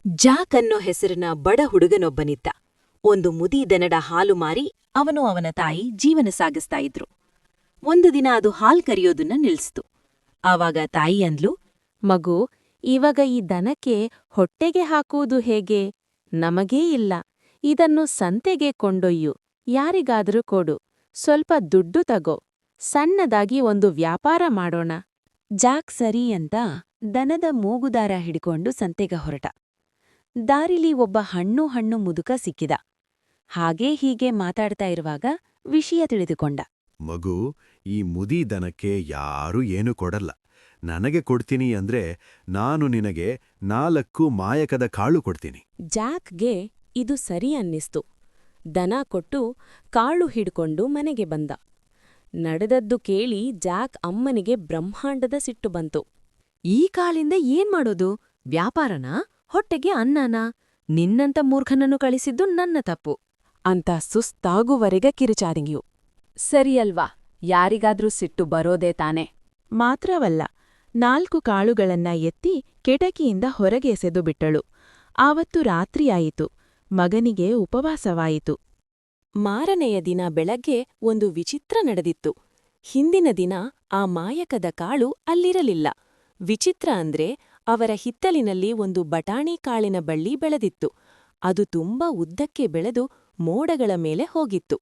Jack ಅನ್ನೋ ಹೆಸರಿನ ಬಡ ಹುಡುಗನೊಬ್ಬನಿದ್ದ. ಒಂದು ಮುದಿ ದನದ ಹಾಲು ಮಾರಿ ಅವನು ಅವನ ತಾಯಿ ಜೀವನ ಸಾಗಿಸ್ತಾ ಇದ್ರು. ಒಂದು ದಿನ ಅದು ಹಾಲ್ ಕರಿಯೋದನ್ನ ನಿಲ್ಸಿತು. ಆವಾಗ ತಾಯಿ ಅಂದ್ಲು, ಮಗು, ಇವಾಗ ಈ ದನಕ್ಕೆ ಹೊಟ್ಟೆಗೆ ಹಾಕುವುದು ಹೇಗೆ? ನಮಗೇ ಇಲ್ಲ. ಇದನ್ನು ಸಂತೆಗೆ ಕೊಂಡೊಯ್ಯು, ಯಾರಿಗಾದರೂ ಕೊಡು, ಸ್ವಲ್ಪ ದುಡ್ಡು ತಗೋ, ಸಣ್ಣದಾಗಿ ಒಂದು ವ್ಯಾಪಾರ ಮಾಡೋಣ. ಜಾಕ್ ಸರಿ ಅಂತ ದನದ ಮೂಗುದಾರ ಹಿಡ್ಕೊಂಡು ಸಂತೆಗೆ ಹೊರಟ. ದಾರಿಲಿ ಒಬ್ಬ ಹಣ್ಣು ಮುದುಕ ಸಿಕ್ಕಿದ. ಹಾಗೇ ಹೀಗೆ ಮಾತಾಡ್ತಾ ಇರುವಾಗ ವಿಷಯ ತಿಳಿದುಕೊಂಡ. ಮಗು, ಈ ಮುದಿ ದನಕ್ಕೆ ಯಾರೂ ಏನೂ ಕೊಡಲ್ಲ. ನನಗೆ ಕೊಡ್ತೀನಿ ಅಂದ್ರೆ ನಾನು ನಿನಗೆ 4 ಮಾಯಕದ ಕಾಳು ಕೊಡ್ತೀನಿ. ಜಾಕ್ಗೆ ಇದು ಸರಿ ಅನ್ನಿಸ್ತು. ದನ ಕೊಟ್ಟು ಕಾಳು ಹಿಡ್ಕೊಂಡು ಮನೆಗೆ ಬಂದ. ನಡೆದದ್ದು ಕೇಳಿ ಜಾಕ್ ಅಮ್ಮನಿಗೆ ಬ್ರಹ್ಮಾಂಡದ ಸಿಟ್ಟು ಬಂತು. ಈ ಕಾಳಿಂದ ಏನ್ ಮಾಡೋದು? ವ್ಯಾಪಾರನಾ? ಹೊಟ್ಟೆಗೆ ಅನ್ನನಾ? ನಿನ್ನಂತ ಮೂರ್ಖನನ್ನು ಕಳಿಸಿದ್ದು ನನ್ನ ತಪ್ಪು ಅಂತ ಸುಸ್ತಾಗುವರೆಗೆ ಕಿರುಚಾರಿಂಗ್ಯು. ಸರಿಯಲ್ವಾ, ಯಾರಿಗಾದ್ರೂ ಸಿಟ್ಟು ಬರೋದೇ ತಾನೆ. ಮಾತ್ರವಲ್ಲ, 4 ಕಾಳುಗಳನ್ನ ಎತ್ತಿ ಕೆಟಕಿಯಿಂದ ಹೊರಗೆ ಎಸೆದು ಬಿಟ್ಟಳು. ಆವತ್ತು ರಾತ್ರಿಯಾಯಿತು. ಮಗನಿಗೆ ಉಪವಾಸವಾಯಿತು. ಮಾರನೆಯ ದಿನ ಬೆಳಗ್ಗೆ ಒಂದು ವಿಚಿತ್ರ ನಡೆದಿತ್ತು. ಹಿಂದಿನ ದಿನ ಆ ಮಾಯಕದ ಕಾಳು ಅಲ್ಲಿರಲಿಲ್ಲ. ವಿಚಿತ್ರ ಅಂದ್ರೆ ಅವರ ಹಿತ್ತಲಿನಲ್ಲಿ ಒಂದು ಬಟಾಣಿ ಕಾಳಿನ ಬಳ್ಳಿ ಬೆಳೆದಿತ್ತು. ಅದು ತುಂಬಾ ಉದ್ದಕ್ಕೆ ಬೆಳೆದು ಮೋಡಗಳ ಮೇಲೆ ಹೋಗಿತ್ತು.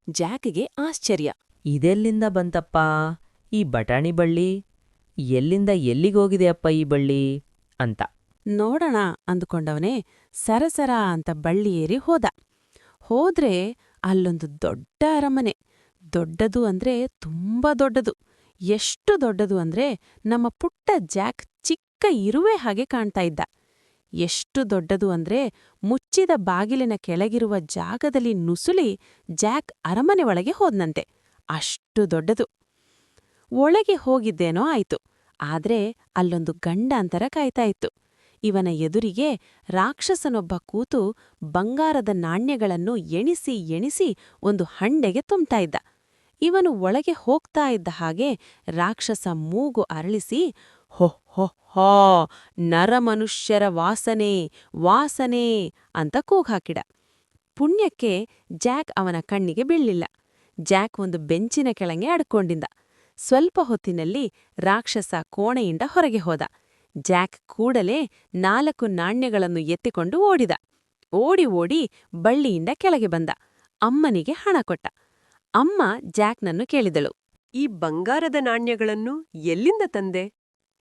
ಜಾಕ್ಗೆ ಆಶ್ಚರ್ಯ. ಇದೆಲ್ಲಿಂದ ಬಂತಪ್ಪಾ ಈ ಬಟಾಣಿ ಬಳ್ಳಿ? ಎಲ್ಲಿಂದ ಎಲ್ಲಿಗೋಗಿದೆಯಪ್ಪ ಈ ಬಳ್ಳಿ ಅಂತ ನೋಡೋಣ ಅಂದುಕೊಂಡವನೇ ಸರಸರ ಅಂತ ಬಳ್ಳಿ ಏರಿ ಹೋದ್ರೆ ಅಲ್ಲೊಂದು ದೊಡ್ಡ ಅರಮನೆ. ದೊಡ್ಡದು ಅಂದ್ರೆ ತುಂಬಾ ದೊಡ್ಡದು. ಎಷ್ಟು ದೊಡ್ಡದು ಅಂದ್ರೆ ನಮ್ಮ ಪುಟ್ಟ ಜಾಕ್ ಚಿಕ್ಕ ಇರುವೆ ಹಾಗೆ ಕಾಣ್ತಾ ಇದ್ದ. ಎಷ್ಟು ದೊಡ್ಡದು ಅಂದ್ರೆ ಮುಚ್ಚಿದ ಬಾಗಿಲಿನ ಕೆಳಗಿರುವ ಜಾಗದಲ್ಲಿ ನುಸುಳಿ ಜಾಕ್ ಅರಮನೆ ಒಳಗೆ ಹೋದ್ನಂತೆ. ಅಷ್ಟು ದೊಡ್ಡದು. ಒಳಗೆ ಹೋಗಿದ್ದೇನೋ ಆಯ್ತು. ಆದ್ರೆ ಅಲ್ಲೊಂದು ಗಂಡಾಂತರ ಕಾಯ್ತಾ ಇತ್ತು. ಇವನ ಎದುರಿಗೆ ರಾಕ್ಷಸನೊಬ್ಬ ಕೂತು ಬಂಗಾರದ ನಾಣ್ಯಗಳನ್ನು ಎಣಿಸಿ ಒಂದು ಹಂಡೆಗೆ ತುಂಬ್ತಾ ಇದ್ದ. ಇವನು ಒಳಗೆ ಹೋಗ್ತಾ ಇದ್ದ ಹಾಗೆ ರಾಕ್ಷಸ ಮೂಗು ಅರಳಿಸಿ, ಹೊ ಹೊ ಹೋ, ನರಮನುಷ್ಯರ ವಾಸನೆ ಅಂತ ಕೂಗ್ಹಾಕಿಡ. ಪುಣ್ಯಕ್ಕೆ ಜಾಕ್ ಅವನ ಕಣ್ಣಿಗೆ ಬೀಳ್ಲಿಲ್ಲ. ಜಾಕ್ ಒಂದು ಬೆಂಚಿನ ಕೆಳಗೆ ಅಡ್ಕೊಂಡಿದ್ದ. ಸ್ವಲ್ಪ ಹೊತ್ತಿನಲ್ಲಿ ರಾಕ್ಷಸ ಕೋಣೆಯಿಂದ ಹೊರಗೆ ಹೋದ. ಜಾಕ್ ಕೂಡಲೇ 4 ನಾಣ್ಯಗಳನ್ನು ಎತ್ತಿಕೊಂಡು ಓಡಿದ. ಓಡಿ ಬಳ್ಳಿಯಿಂದ ಕೆಳಗೆ ಬಂದ. ಅಮ್ಮನಿಗೆ ಹಣ ಕೊಟ್ಟ. ಅಮ್ಮ ಜಾಕ್ನನ್ನು ಕೇಳಿದಳು, ಈ ಬಂಗಾರದ ನಾಣ್ಯಗಳನ್ನು ಎಲ್ಲಿಂದ ತಂದೆ?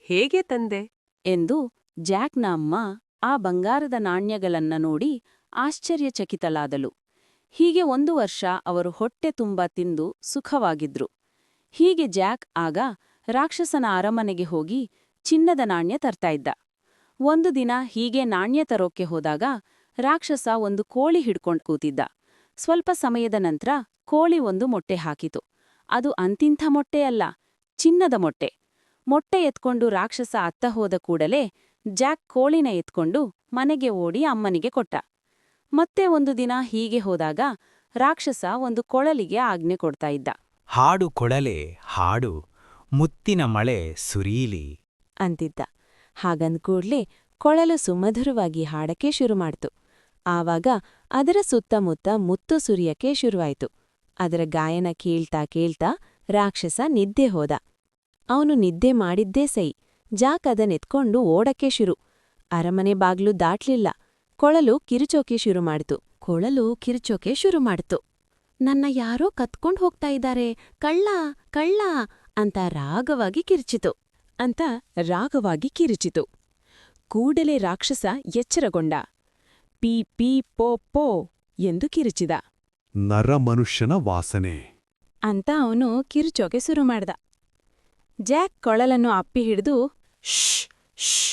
ಹೇಗೆ ತಂದೆ? ಎಂದು. ಜಾಕ್ನ ಅಮ್ಮ ಆ ಬಂಗಾರದ ನಾಣ್ಯಗಳನ್ನ ನೋಡಿ ಆಶ್ಚರ್ಯಚಕಿತಳಾದಳು. ಹೀಗೆ 1 ವರ್ಷ ಅವರು ಹೊಟ್ಟೆ ತುಂಬ ತಿಂದು ಸುಖವಾಗಿದ್ರು. ಹೀಗೆ ಜಾಕ್ ಆಗ ರಾಕ್ಷಸನ ಅರಮನೆಗೆ ಹೋಗಿ ಚಿನ್ನದ ನಾಣ್ಯ ತರ್ತಾ ಇದ್ದ. ಒಂದು ದಿನ ಹೀಗೆ ನಾಣ್ಯ ತರೋಕ್ಕೆ ಹೋದಾಗ ರಾಕ್ಷಸ ಒಂದು ಕೋಳಿ ಹಿಡ್ಕೊಂಡ್ ಕೂತಿದ್ದ. ಸ್ವಲ್ಪ ಸಮಯದ ನಂತರ ಕೋಳಿ ಒಂದು ಮೊಟ್ಟೆ ಹಾಕಿತು. ಅದು ಅಂತಿಂಥ ಮೊಟ್ಟೆಯಲ್ಲ, ಚಿನ್ನದ ಮೊಟ್ಟೆ. ಮೊಟ್ಟೆ ಎತ್ಕೊಂಡು ರಾಕ್ಷಸ ಅತ್ತ ಹೋದ ಕೂಡಲೇ ಜಾಕ್ ಕೋಳಿನ ಎತ್ಕೊಂಡು ಮನೆಗೆ ಓಡಿ ಅಮ್ಮನಿಗೆ ಕೊಟ್ಟ. ಮತ್ತೆ ಒಂದು ದಿನ ಹೀಗೆ ಹೋದಾಗ ರಾಕ್ಷಸ ಒಂದು ಕೊಳಲಿಗೆ ಆಜ್ಞೆ ಕೊಡ್ತಾ ಇದ್ದ. ಹಾಡು ಕೊಳಲೆ ಹಾಡು, ಮುತ್ತಿನ ಮಳೆ ಸುರೀಲಿ ಅಂತಿದ್ದ. ಹಾಗಂದ್ಕೂಡ್ಲೆ ಕೊಳಲು ಸುಮಧುರವಾಗಿ ಹಾಡಕ್ಕೆ ಶುರು ಮಾಡ್ತು. ಆವಾಗ ಅದರ ಸುತ್ತಮುತ್ತ ಮುತ್ತು ಸುರಿಯಕ್ಕೆ ಶುರುವಾಯ್ತು. ಅದರ ಗಾಯನ ಕೇಳ್ತಾ ರಾಕ್ಷಸ ನಿದ್ದೆ ಹೋದ. ಅವನು ನಿದ್ದೆ ಮಾಡಿದ್ದೇ ಸೈ. ಜಾಕ್ ಅದನ್ನೆತ್ಕೊಂಡು ಓಡಕ್ಕೆ ಶುರು. ಅರಮನೆ ಬಾಗ್ಲು ದಾಟ್ಲಿಲ್ಲ. ಕೊಳಲು ಕಿರುಚೋಕೆ ಶುರು ಮಾಡ್ತು. ನನ್ನ ಯಾರೋ ಕತ್ಕೊಂಡ್ ಹೋಗ್ತಾ ಇದ್ದಾರೆ, ಕಳ್ಳ ಅಂತ ರಾಗವಾಗಿ ಕಿರುಚಿತು. ಕೂಡಲೇ ರಾಕ್ಷಸ ಎಚ್ಚರಗೊಂಡ. ಪೀ ಪೀ ಪೋ ಪೋ ಎಂದು ಕಿರುಚಿದ. ನರಮನುಷ್ಯನ ವಾಸನೆ ಅಂತ ಅವನು ಕಿರುಚೋಕೆ ಶುರು ಮಾಡ್ದ. ಜಾಕ್ ಕೊಳಲನ್ನು ಅಪ್ಪಿ ಹಿಡಿದು, ಶ್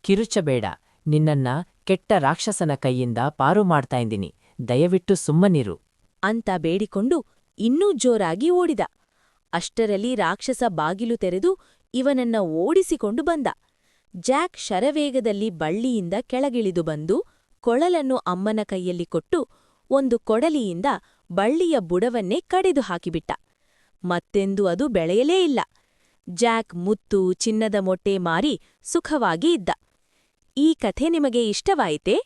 ಕಿರುಚಬೇಡ, ನಿನ್ನನ್ನ ಕೆಟ್ಟ ರಾಕ್ಷಸನ ಕೈಯಿಂದ ಪಾರು ಮಾಡ್ತಾ ಇದ್ದೀನಿ, ದಯವಿಟ್ಟು ಸುಮ್ಮನಿರು ಅಂತ ಬೇಡಿಕೊಂಡು ಇನ್ನೂ ಜೋರಾಗಿ ಓಡಿದ. ಅಷ್ಟರಲ್ಲಿ ರಾಕ್ಷಸ ಬಾಗಿಲು ತೆರೆದು ಇವನನ್ನ ಓಡಿಸಿಕೊಂಡು ಬಂದ. ಜಾಕ್ ಶರವೇಗದಲ್ಲಿ ಬಳ್ಳಿಯಿಂದ ಕೆಳಗಿಳಿದು ಬಂದು ಕೊಳಲನ್ನು ಅಮ್ಮನ ಕೈಯಲ್ಲಿ ಕೊಟ್ಟು ಒಂದು ಕೊಡಲಿಯಿಂದ ಬಳ್ಳಿಯ ಬುಡವನ್ನೇ ಕಡಿದು ಹಾಕಿಬಿಟ್ಟ. ಮತ್ತೆಂದು ಅದು ಬೆಳೆಯಲೇ ಇಲ್ಲ. ಜಾಕ್ ಮುತ್ತು ಚಿನ್ನದ ಮೊಟ್ಟೆ ಮಾರಿ ಸುಖವಾಗಿ ಇದ್ದ. ಈ ಕಥೆ ನಿಮಗೆ ಇಷ್ಟವಾಯಿತೇ?